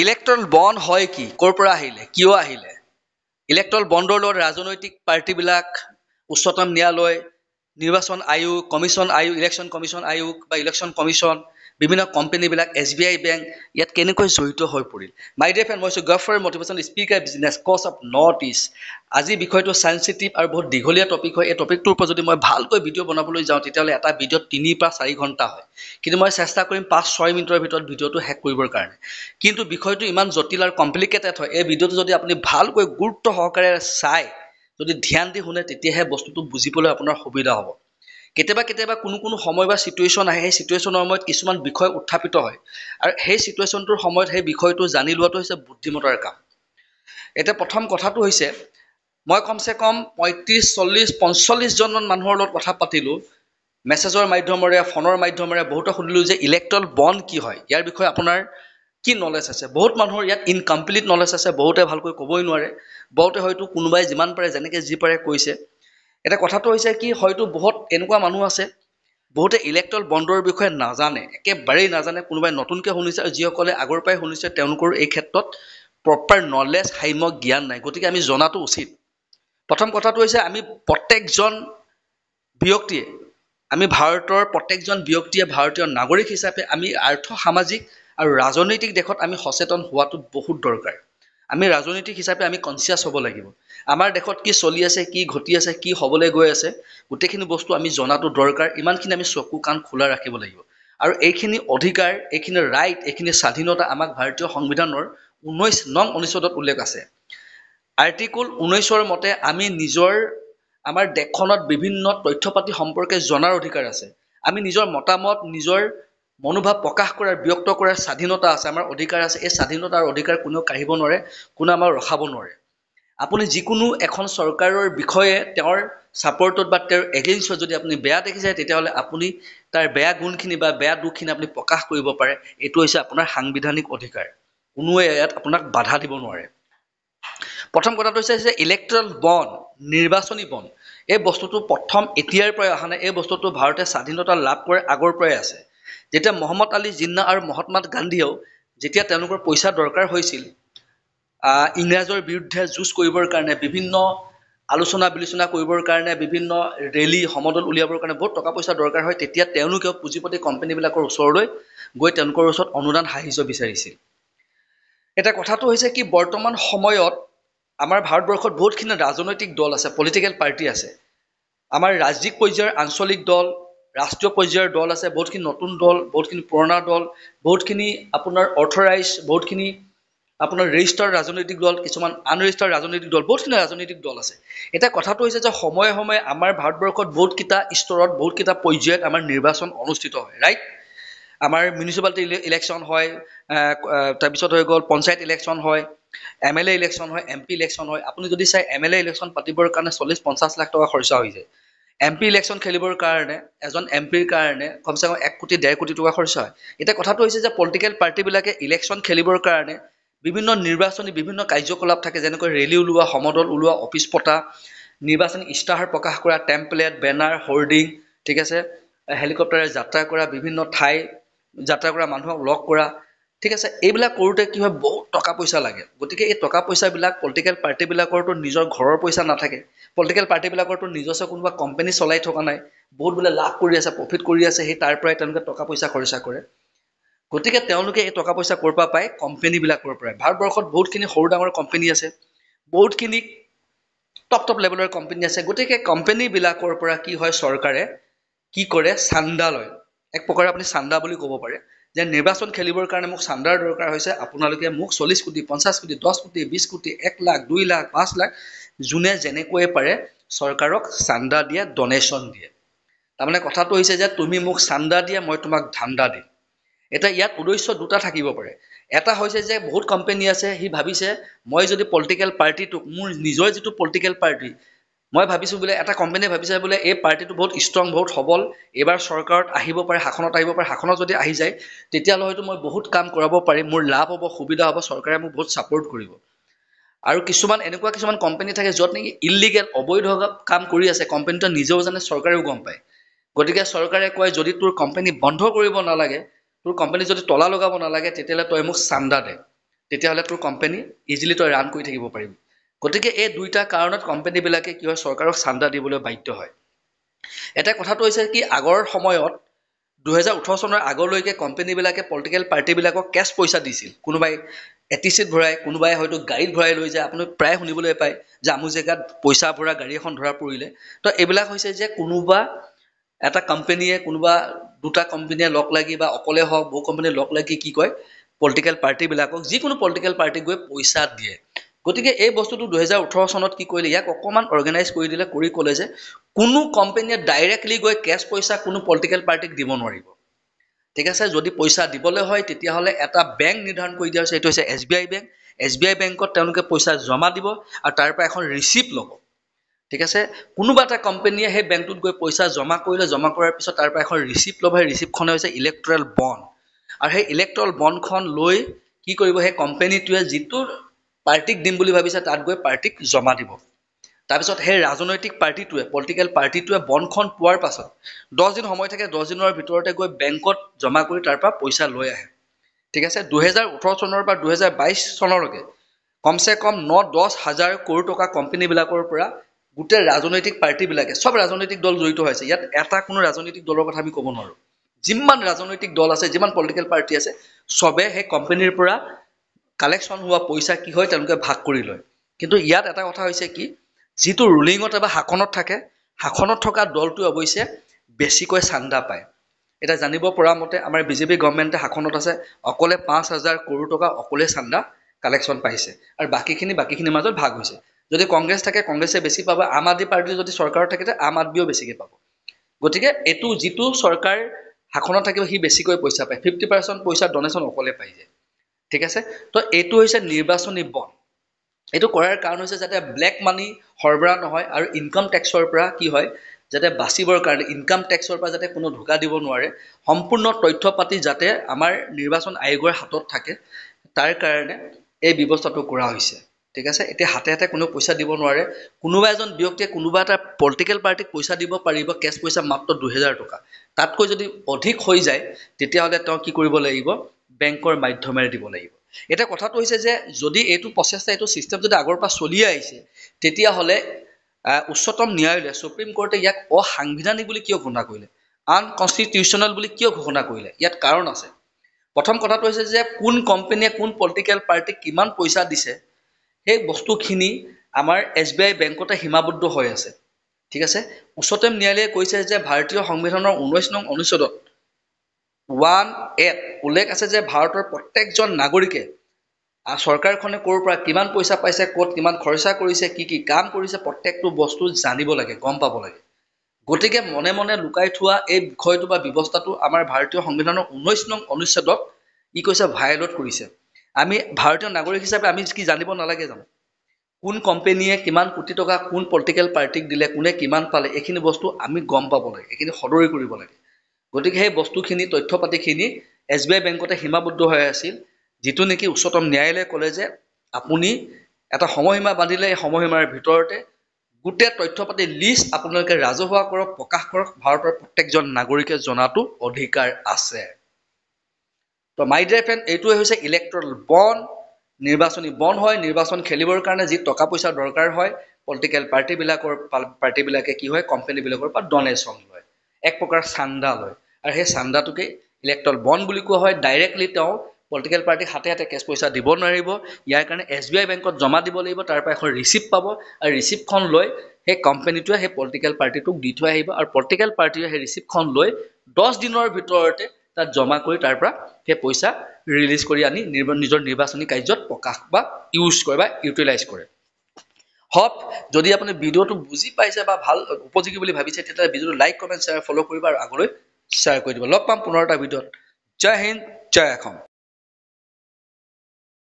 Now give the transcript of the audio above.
Electral bond হয় কি, ক'ৰ পৰা আহিলে, কিয় আহিলে? ইলেক্ট্ৰল বণ্ডৰ লগত ৰাজনৈতিক পাৰ্টিবিলাক, উচ্চতম ন্যায়ালয়, নিৰ্বাচন আয়োগ, ইলেকশ্যন কমিশ্যন আয়োগ বা ইলেকশ্যন কমিশ্যন, বিভিন্ন কোম্পানীবিলাক, SBI বেংক ইয়াত কেনেকৈ জড়িত হৈ পৰিল? মাই ডিয়াৰ ফ্ৰেণ্ড, মই কৈছোঁ গফৰ motivation speaker business coach of North East. আজি বিষয়টো চেঞ্চিটিভ আৰু বহুত দীঘলীয়া টপিক হয়। এই টপিকটোৰ ওপৰত যদি মই ভালকৈ ভিডিঅ' বনাবলৈ যাওঁ তেতিয়াহ'লে এটা ভিডিঅ'ত 3 পৰা 4 ঘণ্টা হয়, কিন্তু মই চেষ্টা কৰিম 5-6 মিনিটৰ ভিতৰত ভিডিঅ'টো শেষ কৰিবৰ কাৰণে। কিন্তু বিষয়টো ইমান জটিল আৰু কমপ্লিকেটেড হয়, এই ভিডিঅ'টো যদি আপুনি ভালকৈ গুৰুত্ব সহকাৰে চাই, যদি ধ্যান দি শুনে, তেতিয়াহে বস্তুটো বুজিবলৈ আপোনাৰ সুবিধা হ'ব। কেতিয়াবা কোনো সময় বা ছিটুৱেশ্যন আহে, সেই ছিটুৱেশ্যনৰ সময়ত কিছুমান বিষয় উত্থাপিত হয়, আৰু সেই ছিটুৱেশ্যনটোৰ সময়ত সেই বিষয়টো জানি লোৱাটো হৈছে বুদ্ধিমতাৰ কাম। এতিয়া প্ৰথম কথাটো হৈছে, মই কমচে কম 35-40-45জনমান মানুহৰ লগত কথা পাতিলোঁ, মেছেজৰ মাধ্যমেৰে, ফোনৰ মাধ্যমেৰে বহুতো সুধিলোঁ যে ইলেক্ট্ৰল বণ্ড কি হয়, ইয়াৰ বিষয়ে আপোনাৰ কি নলেজ আছে। বহুত মানুহৰ ইয়াত ইনকমপ্লিট নলেজ আছে, বহুতে ভালকৈ ক'বই নোৱাৰে, বহুতে হয়তো কোনোবাই যিমান পাৰে যেনেকৈ যি পাৰে কৈছে। এতিয়া কথাটো হৈছে কি, হয়তো বহুত এনেকুৱা মানুহ আছে বহুতে ইলেক্ট্ৰল বণ্ডৰ বিষয়ে নাজানে, একেবাৰেই নাজানে, কোনোবাই নতুনকৈ শুনিছে, আৰু যিসকলে আগৰ পৰাই শুনিছে তেওঁলোকৰ এই ক্ষেত্ৰত প্ৰপাৰ নলেজ, সাম্যক জ্ঞান নাই, গতিকে আমি জনাটো উচিত। প্ৰথম কথাটো হৈছে, আমি প্ৰত্যেকজন ব্যক্তিয়ে, ভাৰতীয় নাগৰিক হিচাপে আমি আৰ্থ সামাজিক আৰু ৰাজনৈতিক দেশত আমি সচেতন হোৱাটো বহুত দৰকাৰ। আমি ৰাজনৈতিক হিচাপে আমি কনচিয়াছ হ'ব লাগিব। আমাৰ দেশত কি চলি আছে, কি ঘটি আছে, কি হ'বলৈ গৈ আছে, গোটেইখিনি বস্তু আমি জনাটো দৰকাৰ। ইমানখিনি আমি চকু কাণ খোলা ৰাখিব লাগিব। আৰু এইখিনি অধিকাৰ, এইখিনি ৰাইট, এইখিনি স্বাধীনতা আমাক ভাৰতীয় সংবিধানৰ 19 নং অনুচ্ছেদত উল্লেখ আছে। আৰ্টিকুল 19ৰ মতে আমি আমাৰ দেশখনত বিভিন্ন তথ্য পাতি সম্পৰ্কে জনাৰ অধিকাৰ আছে। আমি নিজৰ মতামত, নিজৰ মনোভাৱ প্ৰকাশ কৰাৰ, ব্যক্ত কৰাৰ স্বাধীনতা আছে, আমাৰ অধিকাৰ আছে। এই স্বাধীনতা আৰু অধিকাৰ কোনেও কাঢ়িব নোৱাৰে, কোনেও আমাক ৰখাব নোৱাৰে। আপুনি যিকোনো এখন চৰকাৰৰ বিষয়ে তেওঁৰ ছাপৰ্টত বা তেওঁৰ এগেইনষ্টত যদি আপুনি বেয়া দেখিছে, তেতিয়াহ'লে আপুনি তাৰ বেয়া গুণখিনি বা বেয়া দুখখিনি আপুনি প্ৰকাশ কৰিব পাৰে। এইটো হৈছে আপোনাৰ সাংবিধানিক অধিকাৰ, কোনোৱে ইয়াত আপোনাক বাধা দিব নোৱাৰে। প্ৰথম কথাটো হৈছে যে ইলেক্ট্ৰল বণ্ড, নিৰ্বাচনী বণ্ড, এই বস্তুটো প্ৰথম এতিয়াৰ পৰাই অহা নাই, এই বস্তুটো ভাৰতে স্বাধীনতা লাভ কৰে আগৰ পৰাই আছে। যেতিয়া মহম্মদ আলী জিন্না আৰু মহাত্মা গান্ধীয়েও যেতিয়া তেওঁলোকৰ পইচা দৰকাৰ হৈছিল ইংৰাজৰ বিৰুদ্ধে যুঁজ কৰিবৰ কাৰণে, বিভিন্ন আলোচনা বিলোচনা কৰিবৰ কাৰণে, বিভিন্ন ৰেলী সমদল উলিয়াবৰ কাৰণে বহুত টকা পইচা দৰকাৰ হয়, তেতিয়া তেওঁলোকেও পুঁজিপতি কোম্পানীবিলাকৰ ওচৰলৈ গৈ তেওঁলোকৰ ওচৰত অনুদান সাহায্য বিচাৰিছিল। এটা কথাটো হৈছে কি, বৰ্তমান সময়ত আমাৰ ভাৰতবৰ্ষত বহুতখিনি ৰাজনৈতিক দল আছে, পলিটিকেল পাৰ্টি আছে। আমাৰ ৰাজ্যিক পৰ্যায়ৰ আঞ্চলিক দল, ৰাষ্ট্ৰীয় পৰ্যায়ৰ দল আছে, বহুতখিনি নতুন দল, বহুতখিনি পুৰণা দল, বহুতখিনি আপোনাৰ অথৰাইজ, বহুতখিনি আপোনাৰ ৰেজিষ্টাৰ্ড ৰাজনৈতিক দল, কিছুমান আনৰেজিষ্টাৰ্ড ৰাজনৈতিক দল, বহুতখিনি ৰাজনৈতিক দল আছে। এতিয়া কথাটো হৈছে যে সময়ে সময়ে আমাৰ ভাৰতবৰ্ষত বহুতকেইটা স্তৰত, বহুতকেইটা পৰ্যায়ত আমাৰ নিৰ্বাচন অনুষ্ঠিত হয়, ৰাইট? আমাৰ মিউনিচিপালিটি ইলেকশ্যন হয়, তাৰপিছত হৈ গ'ল পঞ্চায়ত ইলেকশ্যন হয়, MLA ইলেকশ্যন হয়, MP ইলেকশ্যন হয়। আপুনি যদি চাই MLA ইলেকশ্যন পাতিবৰ কাৰণে 40-50 লাখ টকা খৰচা হৈ যায়। MP ইলেকশ্যন খেলিবৰ কাৰণে এজন MPৰ কাৰণে কমচে কম 1 কোটি 1.5 কোটি টকা খৰচা হয়। এতিয়া কথাটো হৈছে যে পলিটিকেল পাৰ্টিবিলাকে ইলেকশ্যন খেলিবৰ কাৰণে বিভিন্ন নিৰ্বাচনী বিভিন্ন কাৰ্যকলাপ থাকে, যেনেকৈ ৰেলী ওলোৱা, সমদল ওলোৱা, অফিচ পতা, নিৰ্বাচনী ইস্তাহাৰ প্ৰকাশ কৰা, টেম্পলেট, বেনাৰ, হোৰ্ডিং, ঠিক আছে, হেলিকপ্টাৰে যাত্ৰা কৰা, বিভিন্ন ঠাই যাত্ৰা কৰা, মানুহক লগ কৰা, ঠিক আছে। এইবিলাক কৰোঁতে কি হয়, বহুত টকা পইচা লাগে। গতিকে এই টকা পইচাবিলাক পলিটিকেল পাৰ্টিবিলাকৰতো নিজৰ ঘৰৰ পইচা নাথাকে, পলিটিকেল পাৰ্টিবিলাকৰতো নিজস্ব কোনোবা কোম্পানী চলাই থকা নাই, বহুত বোলে লাভ কৰি আছে, প্ৰফিট কৰি আছে, সেই তাৰ পৰাই তেওঁলোকে টকা পইচা খৰচা কৰে। গতিকে তেওঁলোকে এই টকা পইচা ক'ৰ পৰা পায়? কোম্পানীবিলাকৰ পৰাই। ভাৰতবৰ্ষত বহুতখিনি সৰু ডাঙৰ কোম্পানী আছে, বহুতখিনি টপ লেভেলৰ কোম্পানী আছে। গতিকে কোম্পানীবিলাকৰ পৰা কি হয়, চৰকাৰে কি কৰে, চান্দা লয়। এক প্ৰকাৰে আপুনি চান্দা বুলি ক'ব পাৰে, যে নিৰ্বাচন খেলিবৰ কাৰণে মোক চান্দাৰ দৰকাৰ হৈছে, আপোনালোকে মোক 40 কোটি, 50 কোটি, 10 কোটি, 20 কোটি, 1 লাখ, 2 লাখ, 5 লাখ, যোনে যেনেকৈ পাৰে চৰকাৰক চান্দা দিয়ে, ডনেশ্যন দিয়ে। তাৰমানে কথাটো হৈছে যে তুমি মোক চান্দা দিয়া, মই তোমাক ধান্দা দিম। এতিয়া ইয়াত উদ্দেশ্য দুটা থাকিব পাৰে। এটা হৈছে যে বহুত কোম্পানী আছে, সি ভাবিছে মই যদি পলিটিকেল পাৰ্টিটোক, মোৰ নিজৰ যিটো পলিটিকেল পাৰ্টি, মই ভাবিছোঁ বোলে, এটা কোম্পানীয়ে ভাবিছে বোলে এই পাৰ্টিটো বহুত ষ্ট্ৰং, বহুত সবল, এইবাৰ চৰকাৰত আহিব পাৰে, শাসনত আহিব পাৰে, শাসনত যদি আহি যায় তেতিয়াহ'লে হয়তো মই বহুত কাম কৰাব পাৰিম, মোৰ লাভ হ'ব, সুবিধা হ'ব, চৰকাৰে মোক বহুত ছাপোৰ্ট কৰিব। আৰু এনেকুৱা কিছুমান কোম্পানী থাকে য'ত নেকি ইলিগেল, অবৈধ কাম কৰি আছে, কোম্পানীটো নিজেও জানে, চৰকাৰেও গম পায়। গতিকে চৰকাৰে কয়, যদি তোৰ কোম্পানী বন্ধ কৰিব নালাগে, তোৰ কোম্পানী যদি তলা লগাব নালাগে, তেতিয়াহ'লে তই মোক চান্দা দে। তেতিয়াহ'লে তোৰ কোম্পানী ইজিলি তই ৰান কৰি থাকিব পাৰিবি গতিকে এই দুইটা কাৰণত কোম্পানীবিলাকে কি হয় চৰকাৰক চান্দা দিবলৈ বাধ্য হয় এটা কথাটো হৈছে কি আগৰ সময়ত 2018 চনৰ আগলৈকে কোম্পানীবিলাকে পলিটিকেল পাৰ্টিবিলাকক কেছ পইচা দিছিল কোনোবাই এটিচিত ভৰাই কোনোবাই হয়তো গাড়ীত ভৰাই লৈ যায় আপুনি প্ৰায় শুনিবলৈ পায় যে আমু জেগাত পইচা ভৰা গাড়ী এখন ধৰা পৰিলে তো এইবিলাক হৈছে যে কোনোবা এটা কোম্পানীয়ে কোনোবা দুটা কোম্পানীয়ে লগ লাগি বা অকলে হওক বহু কোম্পানীয়ে লগ লাগি কি কয় পলিটিকেল পাৰ্টিবিলাকক যিকোনো পলিটিকেল পাৰ্টিক গৈ পইচা দিয়ে গতিকে এই বস্তুটো 2018 চনত কি কৰিলে ইয়াক অকণমান অৰ্গেনাইজ কৰি দিলে কৰি ক'লে যে কোনো কোম্পানীয়ে ডাইৰেক্টলি গৈ কেছ পইচা কোনো পলিটিকেল পাৰ্টিক দিব নোৱাৰিব ঠিক আছে যদি পইচা দিবলৈ হয় তেতিয়াহ'লে এটা বেংক নিৰ্ধাৰণ কৰি দিয়া হৈছে এইটো হৈছে SBI বেংকত তেওঁলোকে পইচা জমা দিব আৰু তাৰ পৰা এখন ৰিচিপ্ট ল'ব ঠিক আছে কোনোবা এটা কোম্পানীয়ে সেই বেংকটোত গৈ পইচা জমা কৰিলে জমা কৰাৰ পিছত তাৰ পৰা এখন ৰিচিপ্ট ল'ব সেই ৰিচিপ্টখনে হৈছে ইলেক্ট্ৰেল বণ্ড আৰু সেই ইলেক্ট্ৰেল বণ্ডখন লৈ কি কৰিব সেই কোম্পানীটোৱে যিটো পাৰ্টিক দিম বুলি ভাবিছে তাত গৈ পাৰ্টিক জমা দিব তাৰপিছত সেই ৰাজনৈতিক পাৰ্টিটোৱে পলিটিকেল পাৰ্টিটোৱে বণ্ডখন পোৱাৰ পাছত 10 দিন সময় থাকে 10 দিনৰ ভিতৰতে গৈ বেংকত জমা কৰি তাৰ পৰা পইচা লৈ আহে ঠিক আছে 2018 চনৰ পৰা 2022 চনলৈকে কমসে কম 9-10 হাজাৰ কোটি টকা কোম্পানীবিলাকৰ পৰা গোটেই ৰাজনৈতিক পাৰ্টিবিলাকে সব ৰাজনৈতিক দল জড়িত হৈছে ইয়াত এটা কোনো ৰাজনৈতিক দলৰ কথা আমি ক'ব নোৱাৰো যিমান ৰাজনৈতিক দল আছে যিমান পলিটিকেল পাৰ্টি আছে সবে সেই কোম্পানীৰ পৰা কালেকশ্যন হোৱা পইচা কি হয় তেওঁলোকে ভাগ কৰি লয় কিন্তু ইয়াত এটা কথা হৈছে কি যিটো ৰুলিঙত বা শাসনত থাকে শাসনত থকা দলটো অৱশ্যে বেছিকৈ চান্দা পায় এটা জানিব পৰা মতে আমাৰ বিজেপি গভৰ্ণমেণ্টে শাসনত আছে অকলে 5,000 কোটি টকা অকলে চান্দা কালেকশ্যন পাইছে আৰু বাকীখিনিৰ মাজত ভাগ হৈছে যদি কংগ্ৰেছ থাকে কংগ্ৰেছে বেছি পাব আম আদমি পাৰ্টি যদি চৰকাৰত থাকে আম আদমিও বেছিকৈ পাব গতিকে এইটো যিটো চৰকাৰ শাসনত থাকিব সি বেছিকৈ পইচা পায় 50% পইচা ডনেশ্যন অকলে পাই যায় ঠিক আছে তো এইটো হৈছে নিৰ্বাচনী বণ্ড এইটো কৰাৰ কাৰণ হৈছে যাতে ব্লেক মানি সৰবৰাহ নহয় আৰু ইনকাম টেক্সৰ পৰা কি হয় যাতে বাচিবৰ কাৰণে ইনকাম টেক্সৰ পৰা যাতে কোনো ধোকা দিব নোৱাৰে সম্পূৰ্ণ তথ্য পাতি যাতে আমাৰ নিৰ্বাচন আয়োগৰ হাতত থাকে তাৰ কাৰণে এই ব্যৱস্থাটো কৰা হৈছে ঠিক আছে এতিয়া হাতে হাতে কোনো পইচা দিব নোৱাৰে কোনোবা এজন ব্যক্তিয়ে কোনোবা এটা পলিটিকেল পাৰ্টিক পইচা দিব পাৰিব কেছ পইচা মাত্ৰ 2000 টকা তাতকৈ যদি অধিক হৈ যায় তেতিয়াহ'লে তেওঁ কি কৰিব লাগিব বেংকৰ মাধ্যমেৰে দিব লাগিব এটা কথাটো হৈছে যে যদি এইটো প্ৰচেষ্টা এইটো সিস্টেম যদি আগৰ পৰা চলি আহিছে তেতিয়াহ'লে উচ্চতম ন্যায়ালয়ে সুপ্ৰিম কোৰ্টে ইয়াক অসাংবিধানিক বুলি কিয় ঘোষণা কৰিলে আনকনষ্টিটিউচনেল বুলি কিয় ঘোষণা কৰিলে ইয়াত কাৰণ আছে প্ৰথম কথাটো হৈছে যে কোন কোম্পানীয়ে কোন পলিটিকেল পাৰ্টিক কিমান পইচা দিছে সেই বস্তুখিনি আমাৰ SBI বেংকতে সীমাবদ্ধ হৈ আছে ঠিক আছে উচ্চতম ন্যায়ালয়ে কৈছে যে ভাৰতীয় সংবিধানৰ 19 নং অনুচ্ছেদত 1A উল্লেখ আছে যে ভাৰতৰ প্ৰত্যেকজন নাগৰিকে চৰকাৰখনে ক'ৰ পৰা কিমান পইচা পাইছে ক'ত কিমান খৰচা কৰিছে কি কাম কৰিছে প্ৰত্যেকটো বস্তু জানিব লাগে গম পাব লাগে গতিকে মনে মনে লুকাই থোৱা এই বিষয়টো বা ব্যৱস্থাটো আমাৰ ভাৰতীয় সংবিধানৰ 19 নং অনুচ্ছেদক ই কৈছে ভায়োলেট কৰিছে আমি ভাৰতীয় নাগৰিক হিচাপে আমি কি জানিব নালাগে জানো কোন কোম্পানীয়ে কিমান কোটি টকা কোন পলিটিকেল পাৰ্টিক দিলে কোনে কিমান পালে এইখিনি বস্তু আমি গম পাব লাগে এইখিনি সদৰি কৰিব লাগে গতিকে সেই বস্তুখিনি তথ্য পাতিখিনি SBI বেংকতে সীমাবদ্ধ হৈ আছিল যিটো নেকি উচ্চতম ন্যায়ালয়ে ক'লে যে আপুনি এটা সময়সীমা বান্ধিলে এই সময়সীমাৰ ভিতৰতে গোটেই তথ্য পাতি লিষ্ট আপোনালোকে ৰাজহুৱা কৰক প্ৰকাশ কৰক ভাৰতৰ প্ৰত্যেকজন নাগৰিকে জনাটো অধিকাৰ আছে তো মাই ডিয়াৰ ফ্ৰেণ্ড এইটোৱে হৈছে ইলেক্ট্ৰেল বণ্ড নিৰ্বাচনী বণ্ড হয় নিৰ্বাচন খেলিবৰ কাৰণে যি টকা পইচা দৰকাৰ হয় পলিটিকেল পাৰ্টিবিলাকে কি হয় কোম্পানীবিলাকৰ পৰা ডনেশ্যন লয় এক প্ৰকাৰ চান্দা লয় আৰু সেই চান্দাটোকে ইলেক্ট্ৰেল বণ্ড বুলি কোৱা হয় ডাইৰেক্টলি তেওঁ পলিটিকেল পাৰ্টিক হাতে হাতে কেছ পইচা দিব নোৱাৰিব ইয়াৰ কাৰণে SBI বেংকত জমা দিব লাগিব তাৰ পৰা এখন ৰিচিপ্ট পাব আৰু ৰিচিপ্টখন লৈ সেই কোম্পানীটোৱে সেই পলিটিকেল পাৰ্টিটোক দি থৈ আহিব আৰু পলিটিকেল পাৰ্টিয়ে সেই ৰিচিপ্টখন লৈ 10 দিনৰ ভিতৰতে তাত জমা কৰি তাৰ পৰা সেই পইচা ৰিলিজ কৰি আনি নিজৰ নিৰ্বাচনী কাৰ্যত প্ৰকাশ বা ইউজ কৰে বা ইউটিলাইজ কৰে হপ যদি আপুনি ভিডিওটো বুজি পাইছে বা ভাল উপযোগী বুলি ভাবিছে তেতিয়া ভিডিওটো লাইক কমেন্ট শ্বেয়াৰ ফলো কৰিব আৰু আগলৈ শ্বেয়াৰ কৰি দিব লগ পাম পুনৰ এটা ভিডিওত জয় হিন্দ জয় অসম